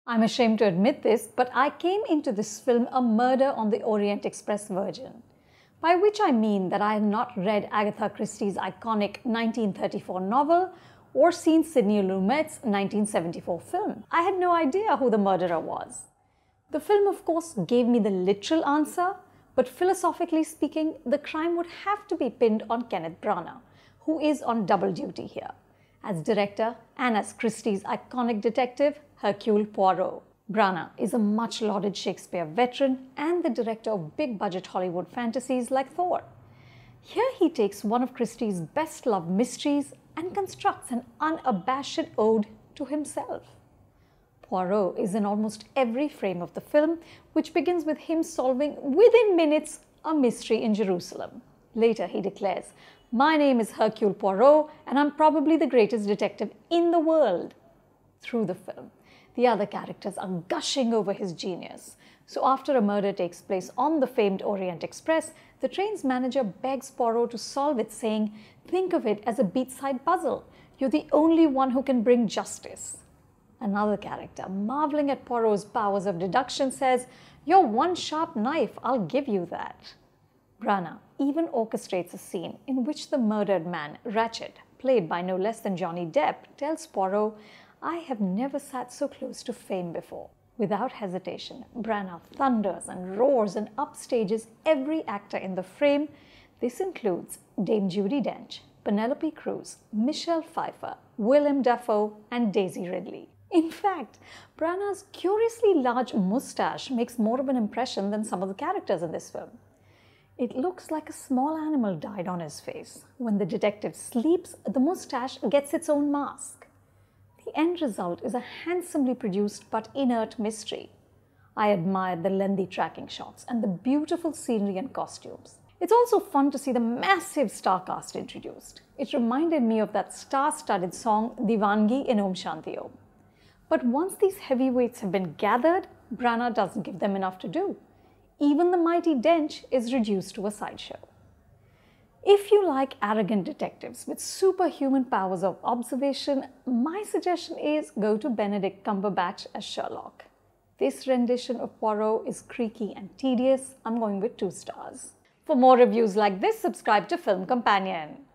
I'm ashamed to admit this, but I came into this film a Murder on the Orient Express virgin. By which I mean that I have not read Agatha Christie's iconic 1934 novel or seen Sidney Lumet's 1974 film. I had no idea who the murderer was. The film, of course, gave me the literal answer, but philosophically speaking, the crime would have to be pinned on Kenneth Branagh, who is on double duty here, as director and as Christie's iconic detective, Hercule Poirot. Branagh is a much-lauded Shakespeare veteran and the director of big-budget Hollywood fantasies like Thor. Here he takes one of Christie's best-loved mysteries and constructs an unabashed ode to himself. Poirot is in almost every frame of the film, which begins with him solving within minutes a mystery in Jerusalem. Later he declares, "My name is Hercule Poirot and I'm probably the greatest detective in the world." Through the film, the other characters are gushing over his genius. So after a murder takes place on the famed Orient Express, the train's manager begs Poirot to solve it, saying, "Think of it as a beachside puzzle. You're the only one who can bring justice." Another character, marveling at Poirot's powers of deduction, says, "You're one sharp knife, I'll give you that." Branagh even orchestrates a scene in which the murdered man, Ratchet, played by no less than Johnny Depp, tells Poirot, "I have never sat so close to fame before." Without hesitation, Branagh thunders and roars and upstages every actor in the frame. This includes Dame Judi Dench, Penélope Cruz, Michelle Pfeiffer, Willem Dafoe, and Daisy Ridley. In fact, Branagh's curiously large moustache makes more of an impression than some of the characters in this film. It looks like a small animal died on his face. When the detective sleeps, the moustache gets its own mask. The end result is a handsomely produced but inert mystery. I admired the lengthy tracking shots and the beautiful scenery and costumes. It's also fun to see the massive star cast introduced. It reminded me of that star-studded song Divangi in Om Shanti Om. But once these heavyweights have been gathered, Branagh doesn't give them enough to do. Even the mighty Dench is reduced to a sideshow. If you like arrogant detectives with superhuman powers of observation, my suggestion is go to Benedict Cumberbatch as Sherlock. This rendition of Poirot is creaky and tedious. I'm going with 2 stars. For more reviews like this, subscribe to Film Companion.